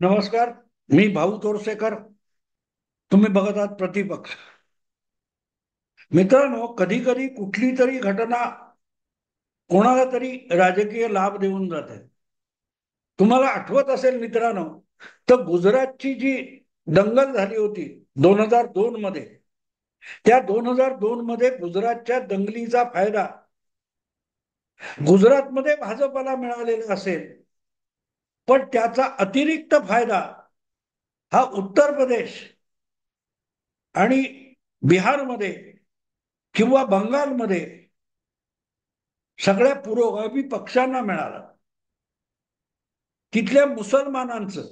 नमस्कार. मी भाऊ तोरसेकर. तुम्ही बघत आहात प्रतिपक्ष. मित्रांनो, कधी कधी कुठली तरी घटना कोणाला तरी राजकीय लाभ देऊन जाते. तुम्हाला आठवत असेल मित्रांनो, तर गुजरातची जी दंगल झाली होती 2002 मध्ये, त्या 2002 मध्ये गुजरातच्या दंगलीचा फायदा गुजरातमध्ये भाजपला मिळालेला असेल, पण त्याचा अतिरिक्त फायदा हा उत्तर प्रदेश आणि बिहारमध्ये किंवा बंगालमध्ये सगळ्या पुरोगामी पक्षांना मिळाला. तिथल्या मुसलमानांचं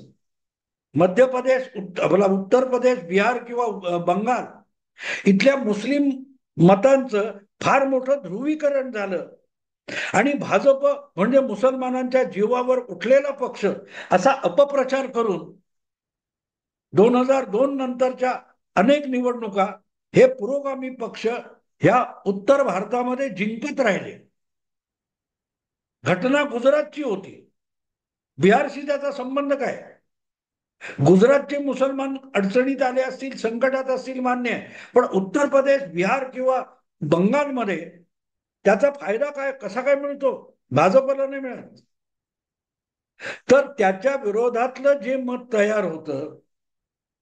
मध्य प्रदेश, उत्तर प्रदेश, बिहार किंवा बंगाल इथल्या मुस्लिम मतांचं फार मोठं ध्रुवीकरण झालं आणि भाजप म्हणजे मुसलमानांच्या जीवावर उठलेला पक्ष असा अपप्रचार करून 2002 नंतरच्या अनेक निवडणुका हे पुरोगामी पक्ष ह्या उत्तर भारतामध्ये जिंकत राहिले. घटना गुजरातची होती. बिहारशी त्याचा संबंध काय? गुजरातचे मुसलमान अडचणीत आले असतील, संकटात असतील, मान्य आहे, पण उत्तर प्रदेश, बिहार किंवा बंगालमध्ये त्याचा फायदा काय, कसा काय मिळतो? भाजपला नाही मिळत. तर त्याच्या विरोधातलं जे मत तयार होतं,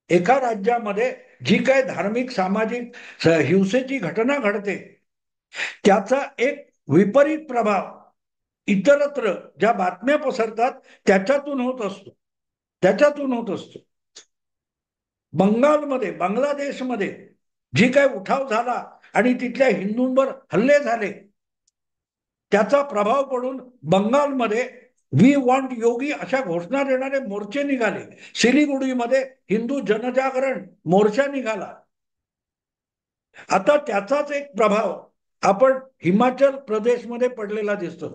एका राज्यामध्ये जी काय धार्मिक सामाजिक हिंसेची घटना घडते, त्याचा एक विपरीत प्रभाव इतरत्र ज्या बातम्या पसरतात त्याच्यातून होत असतो. त्याच्यातून होत असतो. बंगालमध्ये, बांगलादेशमध्ये जी काय उठाव झाला आणि तिथल्या हिंदूंवर हल्ले झाले, त्याचा प्रभाव पडून बंगालमध्ये वी वॉन्ट योगी अशा घोषणा देणारे मोर्चे निघाले. सिलिगुडीमध्ये हिंदू जनजागरण मोर्चा निघाला. आता त्याचाच एक प्रभाव आपण हिमाचल प्रदेशमध्ये पडलेला दिसतो.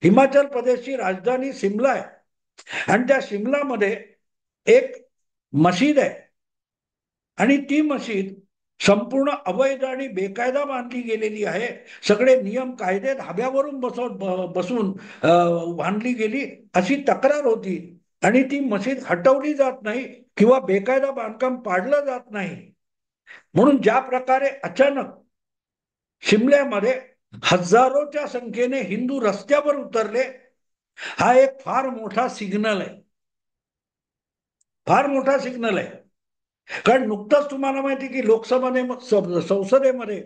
हिमाचल प्रदेशची राजधानी शिमला आहे आणि त्या शिमलामध्ये एक मशीद आहे आणि ती मशीद संपूर्ण अवैध आणि बेकायदा बांधली गेलेली आहे. सगळे नियम कायदे धाब्यावरून बसून बांधली गेली अशी तक्रार होती आणि ती मशीद हटवली जात नाही किंवा बेकायदा बांधकाम पाडलं जात नाही. म्हणून ज्या प्रकारे अचानक शिमल्यामध्ये हजारोच्या संख्येने हिंदू रस्त्यावर उतरले, हा एक फार मोठा सिग्नल आहे. फार मोठा सिग्नल आहे. कारण नुकतंच तुम्हाला माहिती की संसदेमध्ये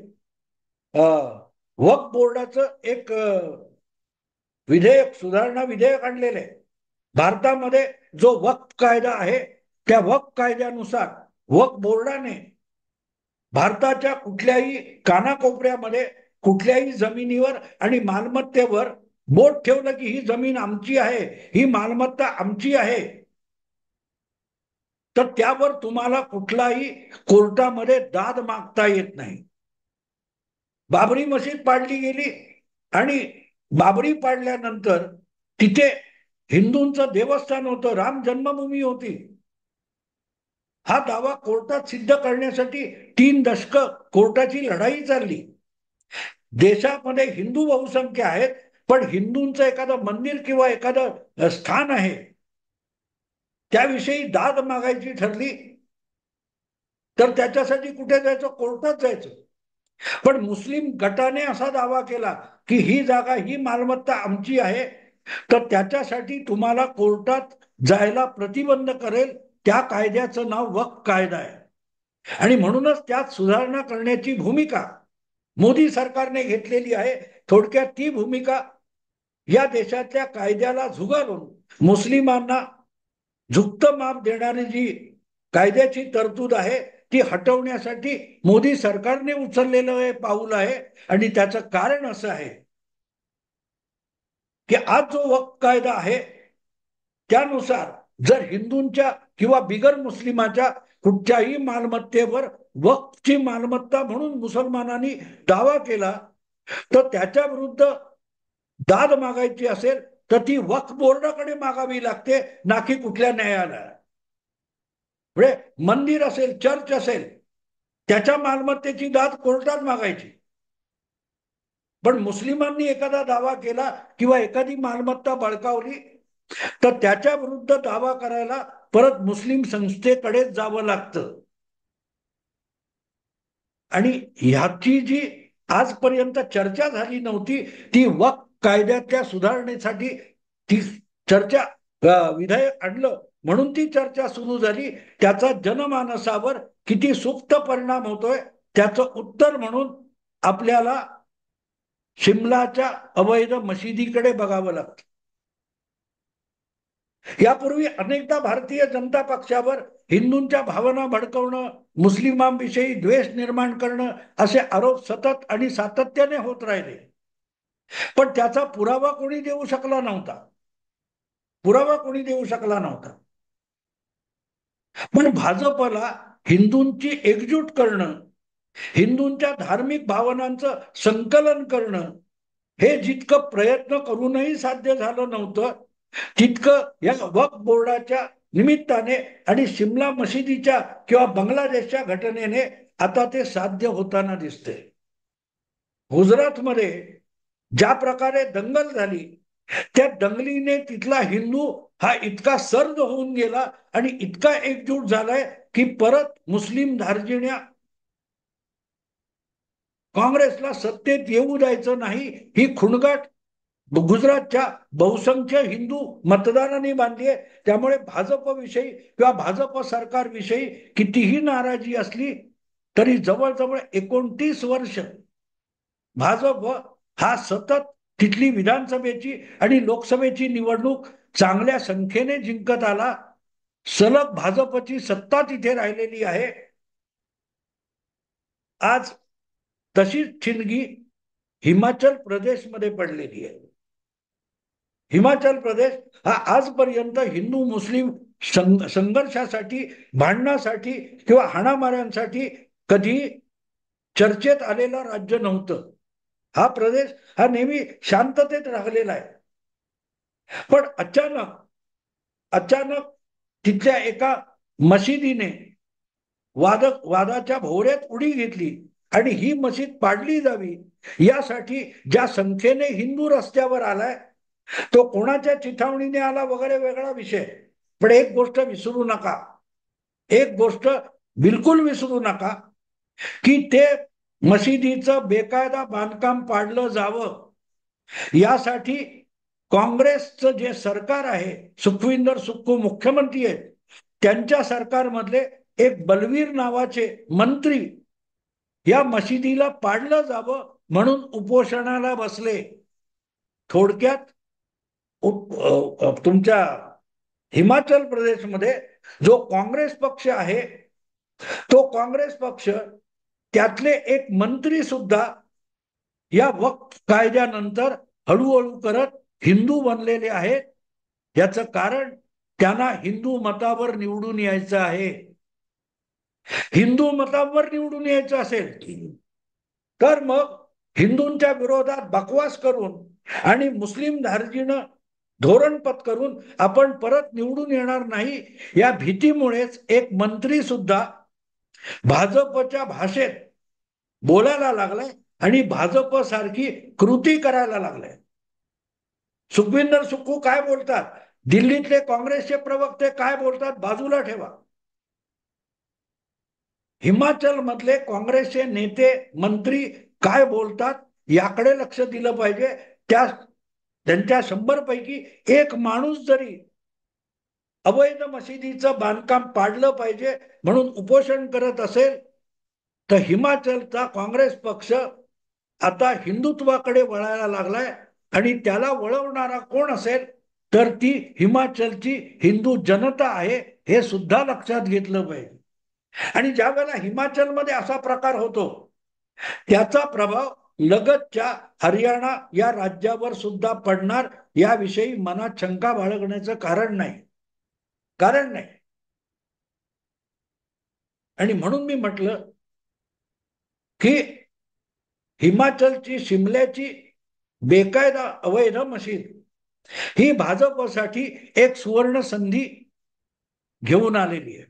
वक्फ बोर्डाचं एक विधेयक, सुधारणा विधेयक आणलेलं आहे. भारतामध्ये जो वक्फ कायदा आहे, त्या वक्फ कायद्यानुसार वक्फ बोर्डाने भारताच्या कुठल्याही कानाकोपऱ्यामध्ये कुठल्याही जमिनीवर आणि मालमत्तेवर बोट ठेवलं की ही जमीन आमची आहे, ही मालमत्ता आमची आहे, तर त्यावर तुम्हाला कुठलाही कोर्टामध्ये दाद मागता येत नाही. बाबरी मशीद पाडली गेली आणि बाबरी पाडल्यानंतर तिथे हिंदूंचं देवस्थान होतं, राम जन्मभूमी होती. हा दावा कोर्टात सिद्ध करण्यासाठी 3 दशक कोर्टाची लढाई चालली. देशामध्ये हिंदू बहुसंख्य आहेत, पण हिंदूंचं एखादं मंदिर किंवा एखादं स्थान आहे, त्याविषयी दाद मागायची ठरली तर त्याच्यासाठी कुठे जायचं? कोर्टात जायचं. पण मुस्लिम गटाने असा दावा केला की ही जागा, ही मालमत्ता आमची आहे, तर त्याच्यासाठी तुम्हाला कोर्टात जायला प्रतिबंध करेल. त्या कायद्याचं नाव वक्फ कायदा आहे आणि म्हणूनच त्यात सुधारणा करण्याची भूमिका मोदी सरकारने घेतलेली आहे. थोडक्यात ती भूमिका या देशातल्या कायद्याला झुगारून मुस्लिमांना झुकतं माप देणारी जी कायद्याची तरतूद आहे ती हटवण्यासाठी मोदी सरकारने उचललेलं हे पाऊल आहे. आणि त्याचं कारण असं आहे की आज जो वक्फ कायदा आहे त्यानुसार जर हिंदूंच्या किंवा बिगर मुस्लिमाच्या कुठच्याही मालमत्तेवर वक्फची मालमत्ता म्हणून मुसलमानांनी दावा केला, तर त्याच्या विरुद्ध दाद मागायची असेल तर ती वक्फ बोर्डाकडे मागावी लागते, ना की कुठल्या न्यायालयात. म्हणजे मंदिर असेल, चर्च असेल, त्याच्या मालमत्तेची दाद कोर्टात मागायची. पण मुस्लिमांनी एखादा दावा केला किंवा एखादी मालमत्ता बळकावली तर त्याच्या विरुद्ध दावा करायला परत मुस्लिम संस्थेकडेच जावं लागतं. आणि ह्याची जी आजपर्यंत चर्चा झाली नव्हती ती वक्फ कायद्याच्या सुधारणेसाठी ती चर्चा विधेयक आणलं म्हणून ती चर्चा सुरू झाली. त्याचा जनमानसावर किती सुप्त परिणाम होतोय त्याचं उत्तर म्हणून आपल्याला शिमलाच्या अवैध मशिदीकडे बघावं लागतं. यापूर्वी अनेकदा भारतीय जनता पक्षावर हिंदूंच्या भावना भडकवणं, मुस्लिमांविषयी द्वेष निर्माण करणं असे आरोप सतत आणि सातत्याने होत राहिले. पण त्याचा पुरावा कोणी देऊ शकला नव्हता. पुरावा कोणी देऊ शकला नव्हता. पण भाजपला हिंदूंची एकजूट करणं, हिंदूंच्या धार्मिक भावनांचं संकलन करणं हे जितकं प्रयत्न करूनही साध्य झालं नव्हतं तितकं या वक्फ बोर्डाच्या निमित्ताने आणि शिमला मशिदीच्या किंवा बांगलादेशच्या घटनेने आता ते साध्य होताना दिसते. गुजरातमध्ये ज्या प्रकारे दंगल झाली त्या दंगलीने तिथला हिंदू हा इतका सर्द होऊन गेला आणि इतका एकजूट झालाय की परत मुस्लिम धार्जिण्या काँग्रेसला सत्तेत येऊ द्यायचं नाही ही खुणगाट गुजरातच्या बहुसंख्य हिंदू मतदारांनी बांधली आहे. त्यामुळे भाजपविषयी किंवा भाजप सरकारविषयी कितीही नाराजी असली तरी जवळजवळ 29 वर्ष भाजप हा सतत तिथली विधानसभेची आणि लोकसभेची निवडणूक चांगल्या संख्येने जिंकत आला. सलग भाजपची सत्ता तिथे राहिलेली आहे. आज तशीच ठिणगी हिमाचल प्रदेशमध्ये पडलेली आहे. हिमाचल प्रदेश हा आजपर्यंत हिंदू मुस्लिम संघर्षासाठी, भांडणासाठी किंवा हाणामाऱ्यांसाठी कधी चर्चेत आलेला राज्य नव्हतं. हा प्रदेश हा नेहमी शांततेत राहिलेला आहे. पण अचानक तिथल्या एका मशिदीने वादाच्या भोवऱ्यात उडी घेतली आणि ही मशीद पाडली जावी यासाठी ज्या संख्येने हिंदू रस्त्यावर आलाय तो कोणाच्या चिथावणीने आला वगैरे वेगळा विषय. पण एक गोष्ट विसरू नका, एक गोष्ट बिलकुल विसरू नका की ते मशिदीचं बेकायदा बांधकाम पाडलं जावं यासाठी काँग्रेसचं जे सरकार आहे, सुखविंदर सुक्खू मुख्यमंत्री आहेत, त्यांच्या सरकारमधले एक बलवीर नावाचे मंत्री या मशिदीला पाडलं जावं म्हणून उपोषणाला बसले. थोडक्यात तुमच्या हिमाचल प्रदेशमध्ये जो काँग्रेस पक्ष आहे तो काँग्रेस पक्ष त्यातले एक मंत्री सुद्धा या वक्फ कायद्यानंतर हळूहळू करत हिंदू बनलेले आहेत. याचं कारण त्यांना हिंदू मतावर निवडून यायचं आहे. हिंदू मतावर निवडून यायचं असेल तर मग हिंदूंच्या विरोधात बकवास करून आणि मुस्लिम धार्जिणं धोरण पत्करून आपण परत निवडून येणार नाही या भीतीमुळेच एक मंत्री सुद्धा भाजपच्या भाषेत बोलायला लागलाय आणि भाजप सारखी कृती करायला लागलाय. सुखविंदर सुक्खू काय बोलतात, दिल्लीतले काँग्रेसचे प्रवक्ते काय बोलतात बाजूला ठेवा. हिमाचल मधले काँग्रेसचे नेते मंत्री काय बोलतात याकडे लक्ष दिलं पाहिजे. त्यांच्या 100 पैकी एक माणूस जरी अवैध मशिदीचं बांधकाम पाडलं पाहिजे म्हणून उपोषण करत असेल तर हिमाचलचा काँग्रेस पक्ष आता हिंदुत्वाकडे वळायला लागलाय आणि त्याला वळवणारा कोण असेल तर ती हिमाचलची हिंदू जनता आहे हे सुद्धा लक्षात घेतलं पाहिजे. आणि ज्या वेळेला हिमाचलमध्ये असा प्रकार होतो त्याचा प्रभाव लगतच्या हरियाणा या राज्यावर सुद्धा पडणार याविषयी मनात शंका बाळगण्याचं कारण नाही. आणि म्हणून मी म्हटलं की हिमाचलची शिमल्याची बेकायदा अवैध मशीद ही भाजपसाठी एक सुवर्ण संधी घेऊन आलेली आहे.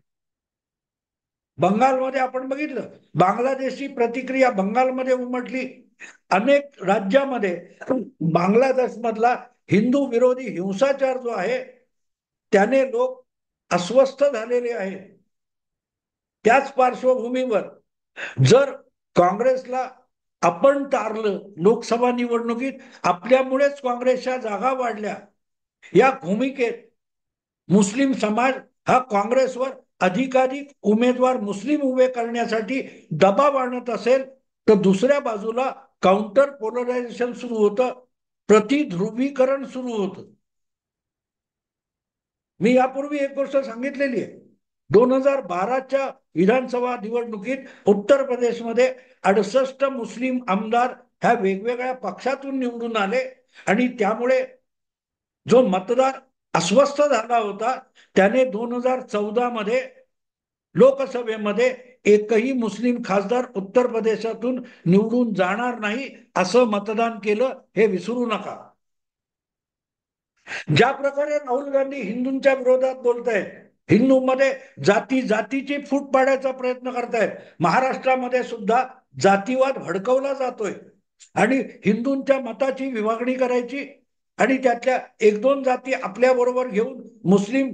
बंगालमध्ये आपण बघितलं, बांगलादेशची प्रतिक्रिया बंगालमध्ये उमटली. अनेक राज्यामध्ये बांगलादेश मधला हिंदू विरोधी हिंसाचार जो आहे त्याने लोक अस्वस्थ झालेले आहेत. त्याच पार्श्वभूमीवर जर काँग्रेसला आपण तारलं लोकसभा निवडणुकीत, आपल्यामुळेच काँग्रेसच्या जागा वाढल्या, या भूमिकेत मुस्लिम समाज हा काँग्रेसवर अधिकाधिक उमेदवार मुस्लिम उभे करण्यासाठी दबाव आणत असेल, तर दुसऱ्या बाजूला काउंटर पोलरायझेशन सुरू होतं, प्रतिध्रुवीकरण सुरू होतं. मी यापूर्वी एक गोष्ट सांगितलेली आहे. 2012च्या विधानसभा निवडणुकीत उत्तर प्रदेशमध्ये 68 मुस्लिम आमदार ह्या वेगवेगळ्या पक्षातून निवडून आले आणि त्यामुळे जो मतदार अस्वस्थ झाला होता त्याने 2014 मध्ये लोकसभेमध्ये एकही मुस्लिम खासदार उत्तर प्रदेशातून निवडून जाणार नाही असं मतदान केलं, हे विसरू नका. ज्या प्रकारे राहुल गांधी हिंदूंच्या विरोधात बोलतायत, हिंदूंमध्ये जाती जातीची फूट पाडायचा प्रयत्न करतायत, महाराष्ट्रामध्ये सुद्धा जातीवाद भडकवला जातोय आणि हिंदूंच्या मताची विभागणी करायची आणि त्यातल्या एक दोन जाती आपल्या बरोबर घेऊन मुस्लिम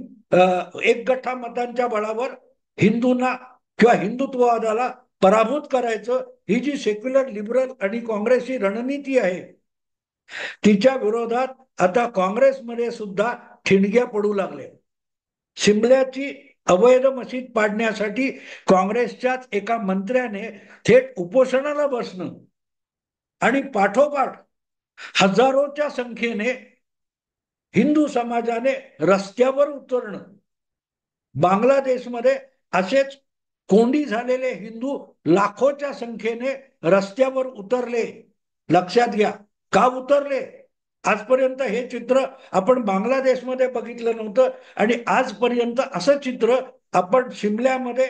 एकगठ्ठा मतांच्या बळावर हिंदूंना किंवा हिंदुत्ववादाला पराभूत करायचं, ही जी सेक्युलर लिबरल आणि काँग्रेसची रणनीती आहे, तिच्या विरोधात आता काँग्रेसमध्ये सुद्धा ठिणग्या पडू लागल्या. शिमल्याची अवैध मशीद पाडण्यासाठी काँग्रेसच्याच एका मंत्र्याने थेट उपोषणाला बसणं आणि पाठोपाठ हजारोच्या संख्येने हिंदू समाजाने रस्त्यावर उतरणं. बांगलादेशमध्ये असेच कोंडी झालेले हिंदू लाखोच्या संख्येने रस्त्यावर उतरले. लक्षात घ्या, का उतरले? आजपर्यंत हे चित्र आपण बांगलादेशमध्ये बघितलं नव्हतं आणि आजपर्यंत असं चित्र आपण शिमल्यामध्ये,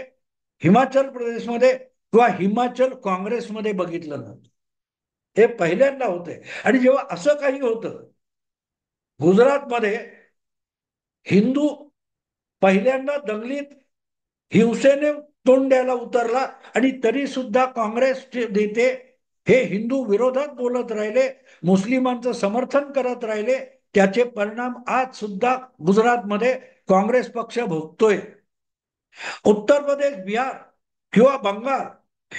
हिमाचल प्रदेशमध्ये किंवा हिमाचल काँग्रेसमध्ये बघितलं नव्हतं. हे पहिल्यांदा होते. आणि जेव्हा असं काही होतं, गुजरातमध्ये हिंदू पहिल्यांदा दंगलीत हिंसेने तोंड द्यायला उतरला आणि तरी सुद्धा काँग्रेसचे नेते हे हिंदू विरोधात बोलत राहिले, मुस्लिमांचं समर्थन करत राहिले. त्याचे परिणाम आज सुद्धा गुजरातमध्ये काँग्रेस पक्ष भोगतोय. उत्तर प्रदेश, बिहार किंवा बंगाल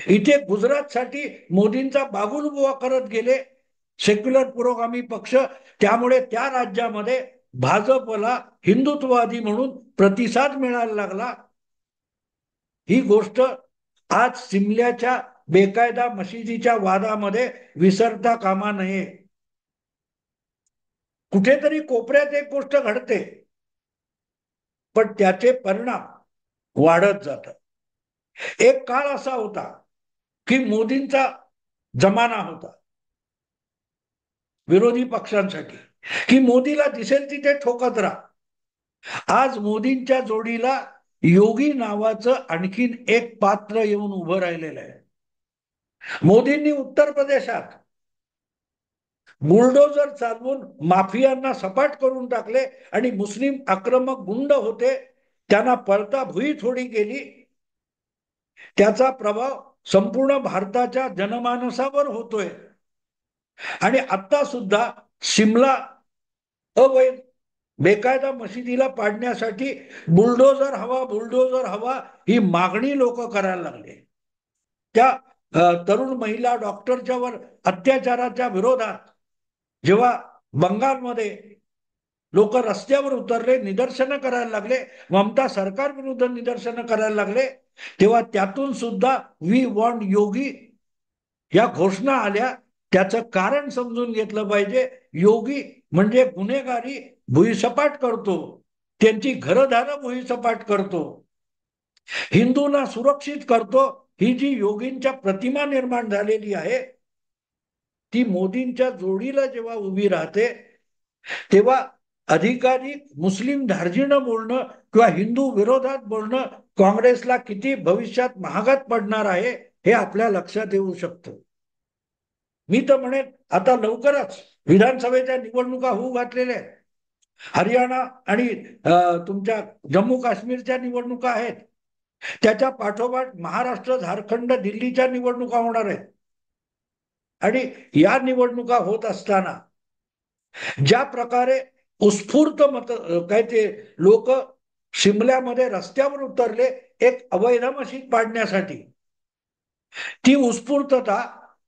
इथे गुजरातसाठी मोदींचा बागुलबुवा करत गेले सेक्युलर पुरोगामी पक्ष. त्यामुळे त्या राज्यामध्ये भाजपला हिंदुत्ववादी म्हणून प्रतिसाद मिळायला लागला. ही गोष्ट आज सिमल्याच्या बेकायदा मशिदीच्या वादामध्ये विसरता कामा नये. कुठेतरी कोपऱ्यात एक गोष्ट घडते, पण त्याचे परिणाम वाढत जातात. एक काळ असा होता की मोदींचा जमाना होता विरोधी पक्षांसाठी, की मोदीला दिसेल तिथे ठोकत राहा. आज मोदींच्या जोडीला योगी नावाचं आणखीन एक पात्र येऊन उभं राहिलेलं आहे. मोदींनी उत्तर प्रदेशात बुलडोजर चालवून माफियांना सपाट करून टाकले आणि मुस्लिम आक्रमक गुंड होते त्यांना पळता भुई थोडी केली. त्याचा प्रभाव संपूर्ण भारताच्या जनमानसावर होतोय. आणि आता सुद्धा शिमला अवैध बेकायदा मशिदीला पाडण्यासाठी बुलडोजर हवा, बुलडोजर हवा ही मागणी लोक करायला लागले. त्या तरुण महिला डॉक्टरच्या वर अत्याचाराच्या विरोधात जेव्हा बंगालमध्ये लोक रस्त्यावर उतरले, निदर्शनं करायला लागले, ममता सरकार विरुद्ध निदर्शनं करायला लागले, तेव्हा त्यातून सुद्धा वी वॉन्ट योगी या घोषणा आल्या. त्याचं कारण समजून घेतलं पाहिजे. योगी म्हणजे गुन्हेगारी भुईसपाट करतो, त्यांची घरदारं भुईसपाट करतो, हिंदूंना सुरक्षित करतो. ही जी योगींच्या प्रतिमा निर्माण झालेली आहे, ती मोदींच्या जोडीला जेव्हा उभी राहते, तेव्हा अधिकाधिक मुस्लिम धार्जिणं बोलणं किंवा हिंदू विरोधात बोलणं काँग्रेसला किती भविष्यात महागात पडणार आहे हे आपल्या लक्षात येऊ शकतं. मी तर म्हणेन आता लवकरच विधानसभेच्या निवडणुका होऊ घातलेल्या आहेत. हरियाणा आणि तुमच्या जम्मू काश्मीरच्या निवडणुका आहेत. त्याच्या पाठोपाठ महाराष्ट्र, झारखंड, दिल्लीच्या निवडणुका होणार आहेत. आणि या निवडणुका होत असताना ज्या प्रकारे उत्स्फूर्त मत काय ते लोक शिमल्यामध्ये रस्त्यावर उतरले एक अवैध मशीद पाडण्यासाठी. ती उत्स्फूर्तता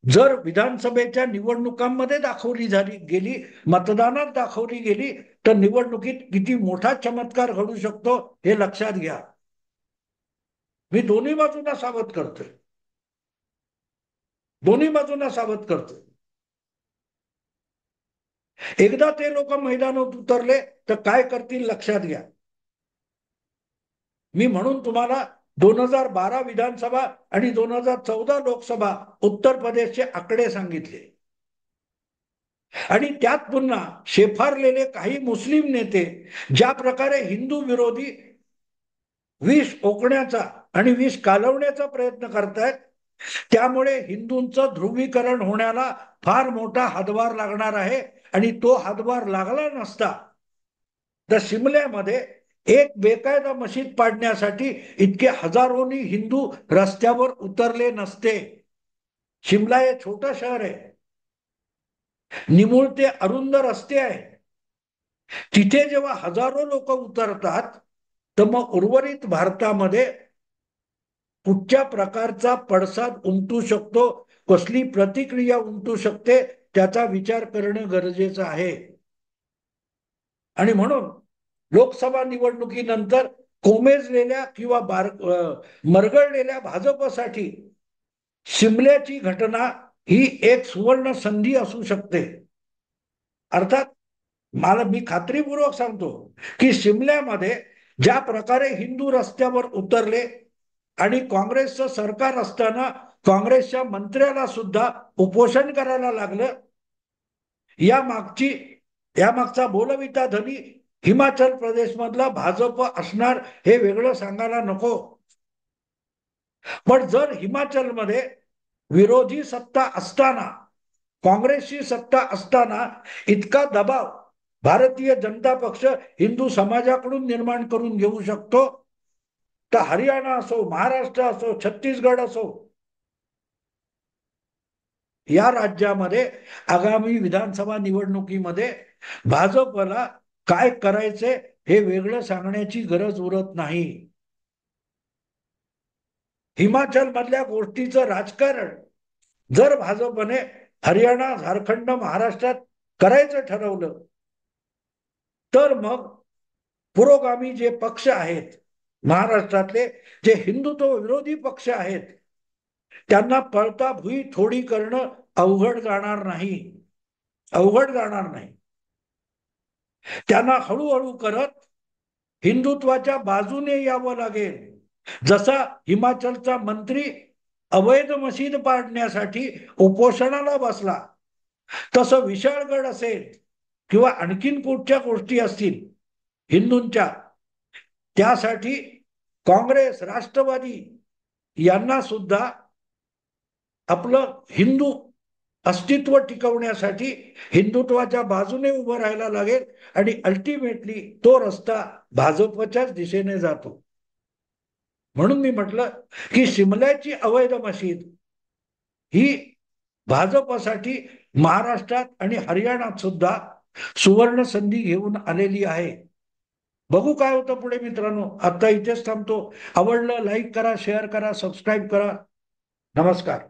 जर विधानसभेच्या निवडणुकांमध्ये दाखवली गेली, मतदानात दाखवली गेली, तर निवडणुकीत किती मोठा चमत्कार घडू शकतो हे लक्षात घ्या. मी दोन्ही बाजूंना सावध करतोय, दोन्ही बाजूंना सावध करतोय. एकदा ते लोक मैदानात उतरले तर काय करतील लक्षात घ्या. मी म्हणून तुम्हाला 2012 विधानसभा आणि 2014 लोकसभा उत्तर प्रदेशचे आकडे सांगितले. आणि त्यात पुन्हा शेफारलेले काही मुस्लिम नेते ज्या प्रकारे हिंदू विरोधी विष ओकण्याचा आणि विष कालवण्याचा प्रयत्न करतायत, त्यामुळे हिंदूंचं ध्रुवीकरण होण्याला फार मोठा हातभार लागणार आहे. आणि तो हातभार लागला नसता तर शिमल्यामध्ये एक बेकायदा मशीद पाडण्यासाठी इतके हजारोनी हिंदू रस्त्यावर उतरले नसते. शिमला हे छोटं शहर आहे, निमुळते अरुंद रस्ते आहे. तिथे जेव्हा हजारो लोक उतरतात तर मग उर्वरित भारतामध्ये कुठच्या प्रकारचा पडसाद उमटू शकतो, कसली प्रतिक्रिया उमटू शकते, त्याचा विचार करणं गरजेचं आहे. आणि म्हणून लोकसभा निवडणुकीनंतर कोमेजलेल्या किंवा मरगळलेल्या भाजपसाठी शिमल्याची घटना ही एक सुवर्ण संधी असू शकते. अर्थात मी खात्रीपूर्वक सांगतो की शिमल्यामध्ये ज्या प्रकारे हिंदू रस्त्यावर उतरले आणि काँग्रेसचं सरकार असताना काँग्रेसच्या मंत्र्याला सुद्धा उपोषण करायला लागलं, यामागचा बोलविता धनी हिमाचल प्रदेश मधला भाजप असणार हे वेगळं सांगायला नको. पण जर हिमाचलमध्ये विरोधी सत्ता असताना, काँग्रेसची सत्ता असताना इतका दबाव भारतीय जनता पक्ष हिंदू समाजाकडून निर्माण करून घेऊ शकतो, तर हरियाणा असो, महाराष्ट्र असो, छत्तीसगड असो, या राज्यामध्ये आगामी विधानसभा निवडणुकीमध्ये भाजपला काय करायचे हे वेगळं सांगण्याची गरज उरत नाही. हिमाचल मधल्या गोष्टीचं राजकारण जर भाजपने हरियाणा, झारखंड, महाराष्ट्रात करायचं ठरवलं तर मग पुरोगामी जे पक्ष आहेत महाराष्ट्रातले, जे हिंदुत्व विरोधी पक्ष आहेत, त्यांना पळता भुई थोडी करणं अवघड जाणार नाही, अवघड जाणार नाही. त्यांना हळूहळू करत हिंदुत्वाच्या बाजूने यावं लागेल. जसा हिमाचलचा मंत्री अवैध मशीद पाडण्यासाठी उपोषणाला बसला, तसं विशाळगड असेल किंवा आणखीन कुठच्या गोष्टी असतील हिंदूंच्या, त्यासाठी काँग्रेस, राष्ट्रवादी यांना सुद्धा आपलं हिंदू अस्तित्व टिकवण्यासाठी हिंदुत्वाच्या बाजूने उभं राहायला लागेल. आणि अल्टिमेटली तो रस्ता भाजपच्याच दिशेने जातो. म्हणून मी म्हटलं की शिमल्याची अवैध मशीद ही भाजपसाठी महाराष्ट्रात आणि हरियाणात सुद्धा सुवर्ण संधी घेऊन आलेली आहे. बघू काय होतं पुढे मित्रांनो. आता इथेच थांबतो. आवडलं लाईक करा, शेअर करा, सबस्क्राईब करा. नमस्कार.